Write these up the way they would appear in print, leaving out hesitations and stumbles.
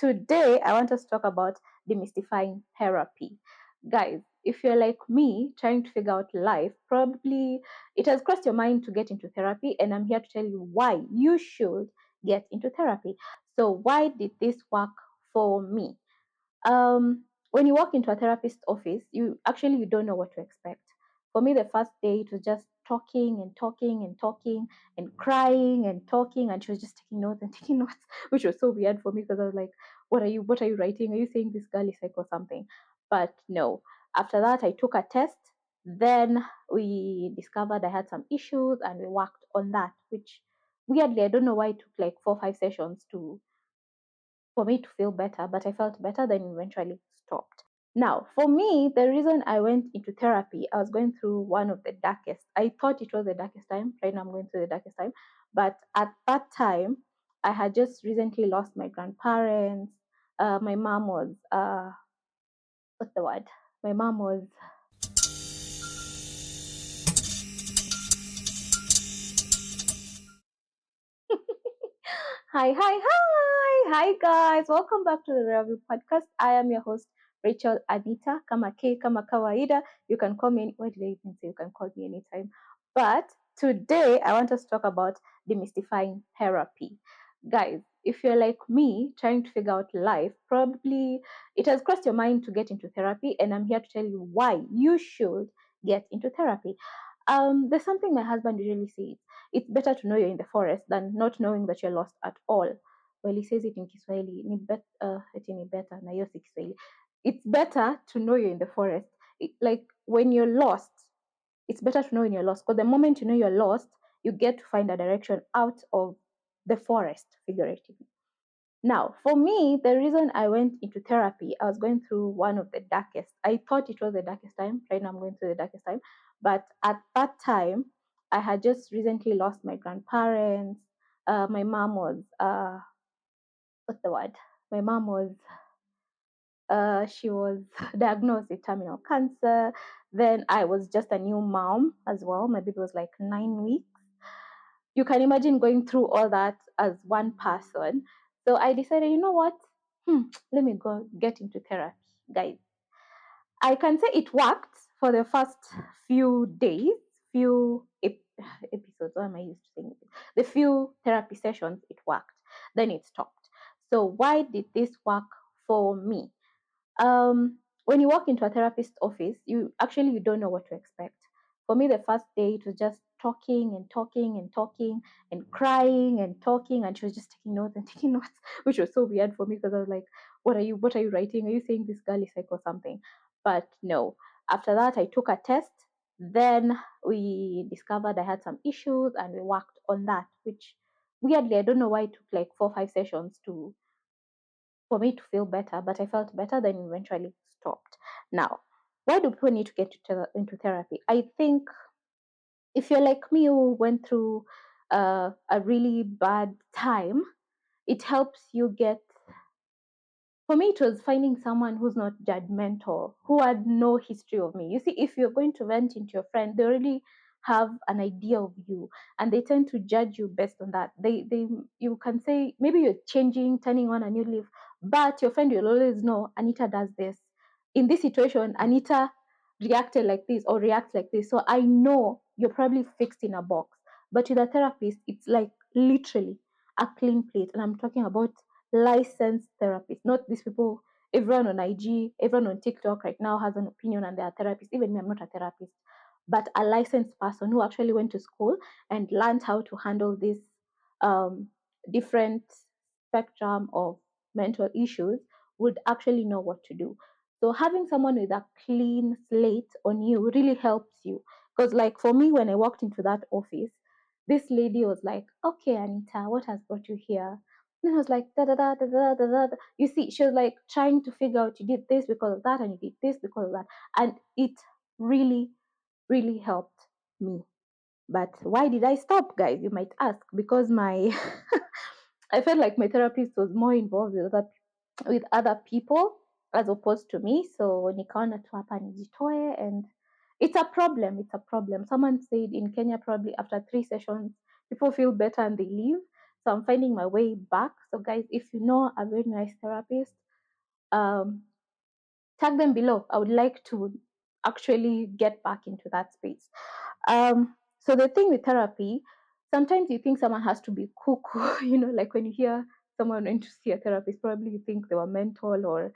today I want us to talk about demystifying therapy. Guys, if you're like me trying to figure out life, probably it has crossed your mind to get into therapy, and I'm here to tell you why you should get into therapy. So, why did this work for me? When you walk into a therapist's office, you don't know what to expect. For me, the first day it was just talking and talking and talking and crying and talking, and she was just taking notes and taking notes, which was so weird for me because I was like, what are you writing? Are you saying this girl is sick or something?" But no. After that, I took a test. Then we discovered I had some issues, and we worked on that. Which weirdly, I don't know why it took like 4 or 5 sessions to for me to feel better, but I felt better, then eventually stopped. Now, for me, the reason I went into therapy, I was going through one of the darkest. I thought it was the darkest time. Right now, I'm going through the darkest time. But at that time, I had just recently lost my grandparents. My mom was, what's the word? My mom was Hi, hi, hi. Hi, guys. Welcome back to the Review Podcast. I am your host, Rachel Anita. Kama K, kama kawaida. You can call me, what did I even say? You can call me anytime. But today, I want us to talk about demystifying therapy. Guys, if you're like me, trying to figure out life, probably it has crossed your mind to get into therapy, and I'm here to tell you why you should get into therapy. There's something my husband usually says: it's better to know you're in the forest than not knowing that you're lost at all. Well, he says it in Kiswahili. Eti ni better na hiyo si Kiswahili. It's better to know you're in the forest. Like when you're lost, it's better to know when you're lost. Because the moment you know you're lost, you get to find a direction out of the forest, figuratively. Now, for me, the reason I went into therapy, I was going through one of the darkest. I thought it was the darkest time. Right now, I'm going through the darkest time. But at that time, I had just recently lost my grandparents. My mom was, what's the word? My mom was, she was diagnosed with terminal cancer. Then I was just a new mom as well. My baby was like 9 weeks. You can imagine going through all that as one person. So I decided, you know what? Let me go get into therapy, guys. I can say it worked for the first few days, few episodes. What am I used to saying? The few therapy sessions, it worked. Then it stopped. So why did this work for me? When you walk into a therapist's office, you don't know what to expect. For me, the first day it was just talking and talking and talking and crying and talking, and she was just taking notes and taking notes, which was so weird for me because I was like, what are you writing? Are you saying this girl is sick or something?" But no. After that, I took a test. Then we discovered I had some issues, and we worked on that. Which weirdly, I don't know why it took like 4 or 5 sessions to for me to feel better, but I felt better, then eventually stopped. Now, why do people need to get into therapy? I think if you're like me who went through a really bad time, it helps you get. For me, it was finding someone who's not judgmental, who had no history of me. You see, if you're going to vent into your friend, they already have an idea of you, and they tend to judge you based on that. You can say maybe you're changing, turning on a new leaf, but your friend will always know Anita does this. In this situation, Anita reacted like this or reacts like this. So I know you're probably fixed in a box. But with a therapist, it's like literally a clean plate. And I'm talking about licensed therapists, not these people. Everyone on IG, everyone on TikTok right now has an opinion and they are therapists. Even me, I'm not a therapist, but a licensed person who actually went to school and learned how to handle this um, different spectrum of mental issues would actually know what to do. So having someone with a clean slate on you really helps you. Because like for me, when I walked into that office, this lady was like, "Okay, Anita, what has brought you here?" And I was like, da da da da da da da. You see, she was like trying to figure out, you did this because of that, and you did this because of that. And it really, really helped me. But why did I stop, guys? You might ask. Because my I felt like my therapist was more involved with other people as opposed to me. So nikaona tu hapa nijitoe, and it's a problem. It's a problem. Someone said in Kenya probably after 3 sessions people feel better and they leave. So I'm finding my way back. So guys, if you know a very nice therapist, um, tag them below. I would like to actually get back into that space. So the thing with therapy, sometimes you think someone has to be cuckoo, like when you hear someone went to see a therapist, probably you think they were mental or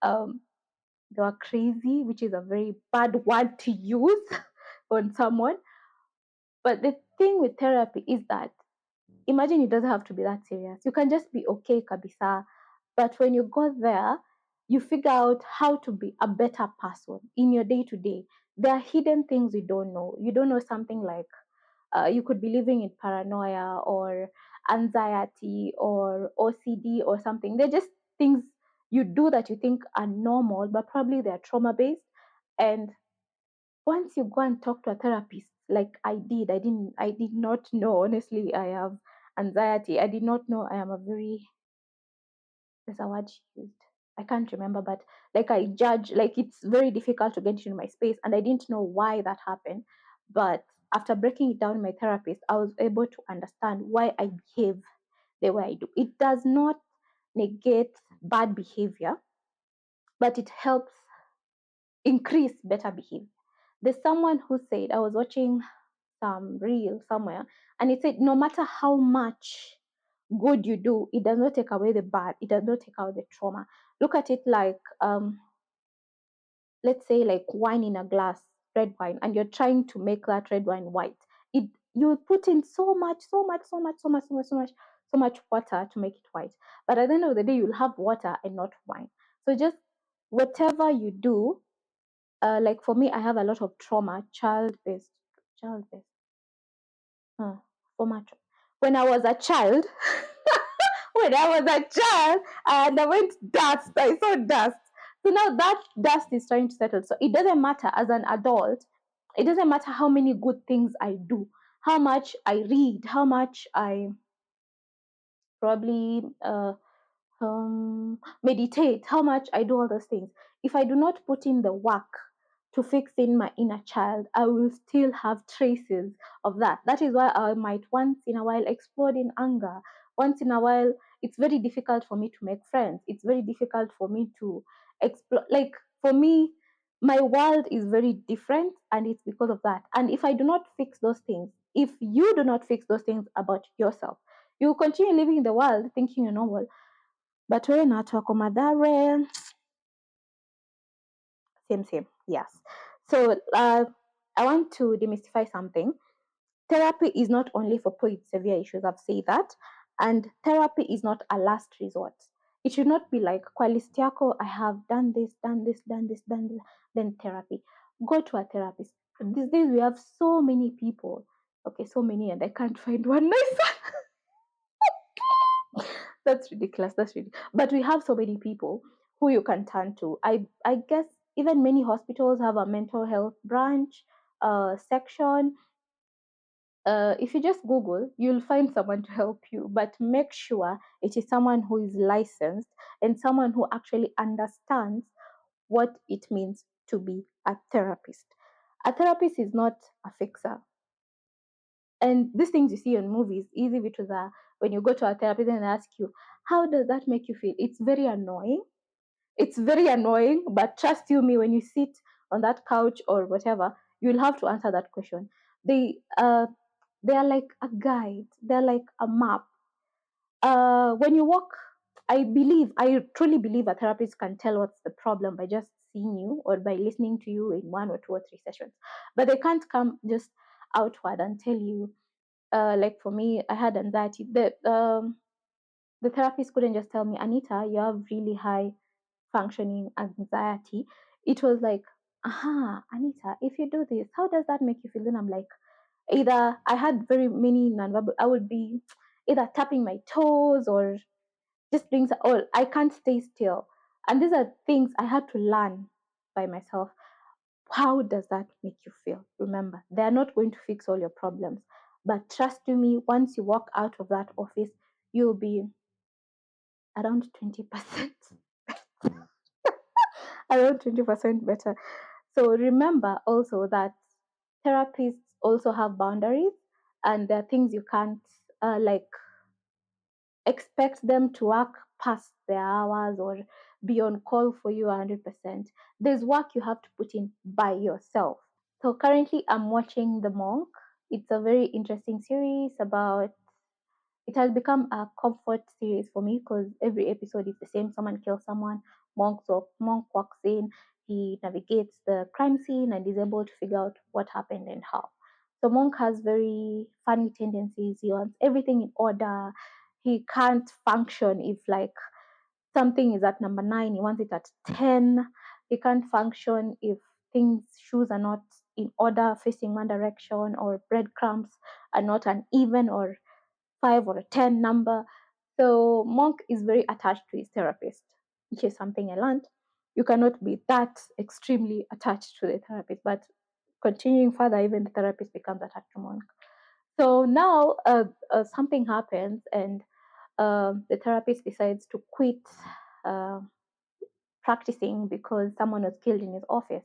um, they were crazy, which is a very bad word to use on someone. But the thing with therapy is that imagine it doesn't have to be that serious. You can just be okay, kabisa. But when you go there, you figure out how to be a better person in your day to day. There are hidden things you don't know. You don't know something like you could be living in paranoia or anxiety or OCD or something. They're just things you do that you think are normal, but probably they're trauma based. And once you go and talk to a therapist, like I did not know, honestly, I have anxiety. I did not know I am a very, there's a word she used. I can't remember, but like I judge, like it's very difficult to get into my space. And I didn't know why that happened. But after breaking it down with my therapist, I was able to understand why I behave the way I do. It does not negate bad behavior, but it helps increase better behavior. There's someone who said, I was watching some reel somewhere, and it said, no matter how much good you do, it does not take away the bad, it does not take away the trauma. Look at it like, let's say, like wine in a glass, red wine, and you're trying to make that red wine white. It You put in so much, so much, so much, so much, so much, so much, so much water to make it white. But at the end of the day, you'll have water and not wine. So just whatever you do, like for me, I have a lot of trauma, child based, huh, former when I was a child. When I was a child, and I went dust, I saw dust. So now that dust is trying to settle. So it doesn't matter as an adult, it doesn't matter how many good things I do, how much I read, how much I probably meditate, how much I do all those things. If I do not put in the work to fix in my inner child, I will still have traces of that. That is why I might once in a while explode in anger. Once in a while, it's very difficult for me to make friends. It's very difficult for me to explore. Like for me, my world is very different, and it's because of that. And if I do not fix those things, if you do not fix those things about yourself, you will continue living in the world thinking you're normal, but wewe na watu wako Mathare, same same. Yes. So I want to demystify something. Therapy is not only for people with severe issues. I've said that, and therapy is not a last resort. It should not be like kwa list yako, I have done this, done this, done this, done this, then therapy. Go to a therapist. These days we have so many people. Okay, so many, and I can't find one nice. That's ridiculous. That's ridiculous. But we have so many people who you can turn to. I guess even many hospitals have a mental health branch section. If you just Google, you'll find someone to help you. But make sure it is someone who is licensed and someone who actually understands what it means to be a therapist. A therapist is not a fixer. And these things you see in movies, easy because when you go to a therapist and ask you, how does that make you feel? It's very annoying. It's very annoying, but trust you me, when you sit on that couch or whatever, you'll have to answer that question. They are like a guide. They're like a map. When you walk, I truly believe a therapist can tell what's the problem by just seeing you or by listening to you in one or two or three sessions. But they can't come just outward and tell you, like for me, I had anxiety. The therapist couldn't just tell me, Anita, you have really high functioning anxiety. It was like, aha, Anita, if you do this, how does that make you feel? Then I'm like, either I had very many nonverbal, I would be either tapping my toes or just doing, or I can't stay still. And these are things I had to learn by myself. How does that make you feel? Remember, they are not going to fix all your problems. But trust me, once you walk out of that office, you'll be around 20%. Around 20% better. So remember also that therapists also have boundaries, and there are things you can't, like expect them to work past their hours or be on call for you 100%. There's work you have to put in by yourself. So currently, I'm watching The Monk. It's a very interesting series about. It has become a comfort series for me because every episode is the same. Someone kills someone. Monk walks in. He navigates the crime scene and is able to figure out what happened and how. So Monk has very funny tendencies. He wants everything in order. He can't function if like something is at number 9, he wants it at 10. He can't function if things shoes are not in order facing one direction, or breadcrumbs are not an even or 5 or a 10 number. So Monk is very attached to his therapist, which is something I learned. You cannot be that extremely attached to the therapist, but continuing further, even the therapist becomes attached to Monk. So now something happens, and the therapist decides to quit uh, practicing because someone was killed in his office.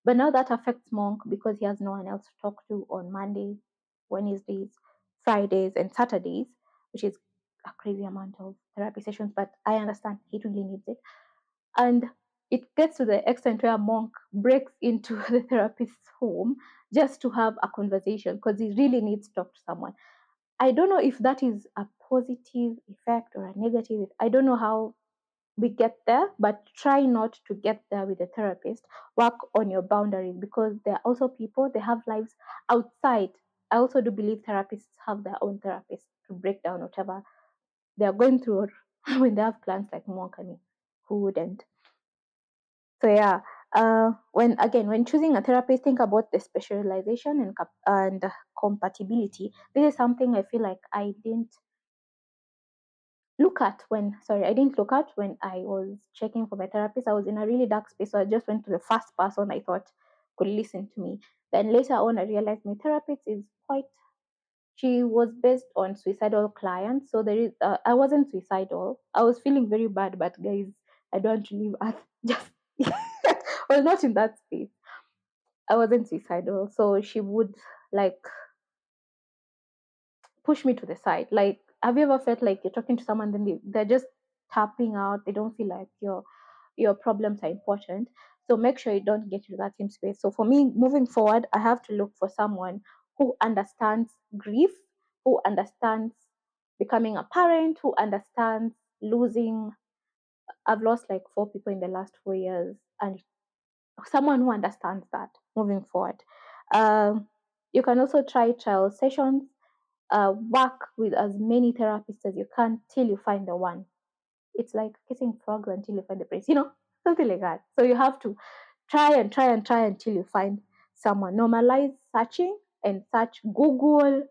But now that affects Monk because he has no one else to talk to on Mondays, Wednesdays, Fridays, and Saturdays, which is a crazy amount of therapy sessions. But I understand he really needs it. And it gets to the extent where Monk breaks into the therapist's home just to have a conversation because he really needs to talk to someone. I don't know if that is a positive effect or a negative. I don't know how we get there, but try not to get there with a therapist. Work on your boundaries because there are also people, they have lives outside. I also do believe therapists have their own therapists to break down whatever they are going through when they have plans like Monk and me, who wouldn't. So yeah, when choosing a therapist, think about the specialization and compatibility. This is something I feel like I didn't look at when I was checking for my therapist. I was in a really dark space, so I just went to the first person I thought could listen to me. Then later on, I realized my therapist is quite. She was based on suicidal clients, so there is. I wasn't suicidal. I was feeling very bad, but guys, I don't want to leave Earth. Just I was not in that space. I wasn't suicidal, so she would like push me to the side. Like, have you ever felt like you're talking to someone, then they're just tapping out? They don't feel like your problems are important. So make sure you don't get into that same space. So for me, moving forward, I have to look for someone who understands grief, who understands becoming a parent, who understands losing. I've lost like 4 people in the last 4 years, and someone who understands that moving forward. Um, you can also try trial sessions, work with as many therapists as you can till you find the one. It's like kissing frogs until you find the prince, something like that. So you have to try and try and try until you find someone. Normalize searching and search Google.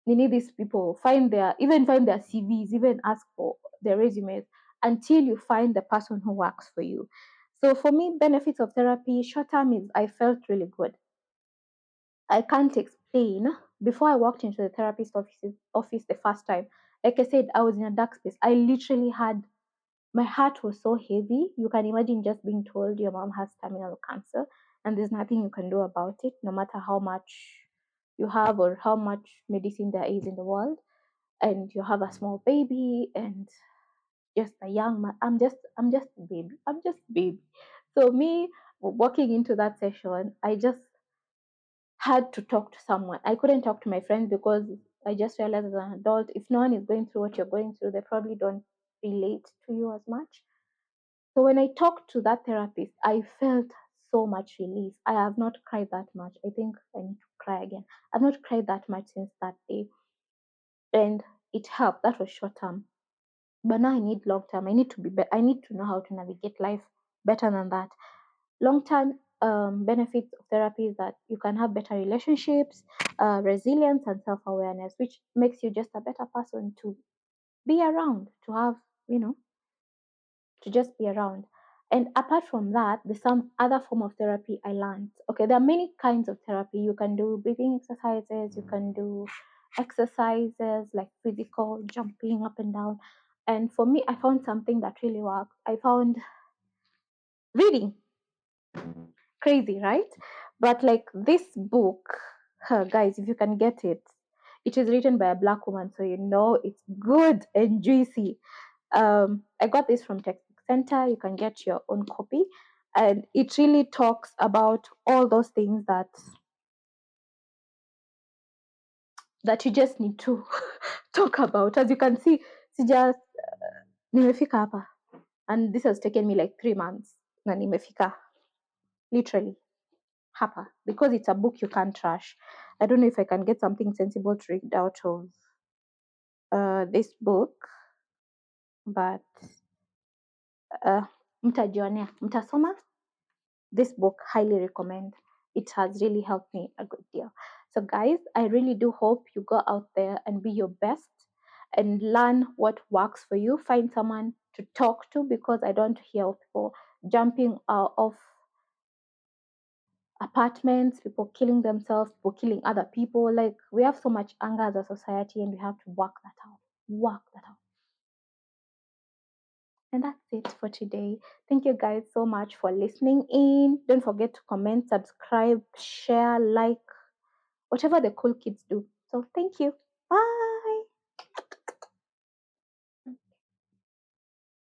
You need these people. Find their CVs, even ask for their resumes until you find the person who works for you. So for me, benefits of therapy, short term is I felt really good. I can't explain. Before I walked into the therapist office the first time, like I said, I was in a dark space. I literally had my heart was so heavy. You can imagine just being told your mom has terminal cancer and there's nothing you can do about it, no matter how much you have or how much medicine there is in the world. And you have a small baby and just a young man. I'm just a baby. I'm just a baby. So me walking into that session, I just had to talk to someone. I couldn't talk to my friends because I just realized as an adult, if no one is going through what you're going through, they probably don't relate to you as much. So when I talked to that therapist, I felt so much relief. I have not cried that much. I think I need to cry again. I've not cried that much since that day. And it helped. That was short term. But now I need long term. I need to know how to navigate life better than that. Long term benefits of therapy is that you can have better relationships, resilience, and self awareness, which makes you just a better person to be around, to have, you know, to just be around. And apart from that, there's some other form of therapy I learned. Okay, there are many kinds of therapy. You can do breathing exercises, you can do exercises like physical, jumping up and down. And for me, I found something that really worked. I found reading. Crazy, right? But like this book, guys, if you can get it, It is written by a black woman, so you know it's good and juicy. I got this from Textbook Center. You can get your own copy, and it really talks about all those things that you just need to talk about. As you can see, just nimefika hapa, and this has taken me like 3 months. Na nimefika literally hapa because it's a book you can't trash. I don't know if I can get something sensible to read out of this book, but mtajionea, mtasoma. This book, highly recommend. It has really helped me a good deal. So guys, I really do hope you go out there and be your best and learn what works for you. Find someone to talk to, because I don't hear of people jumping off apartments, people killing themselves, people killing other people. Like, we have so much anger as a society, and we have to work that out. Work that out. And that's it for today. Thank you guys so much for listening in. Don't forget to comment, subscribe, share, like, whatever the cool kids do. So thank you.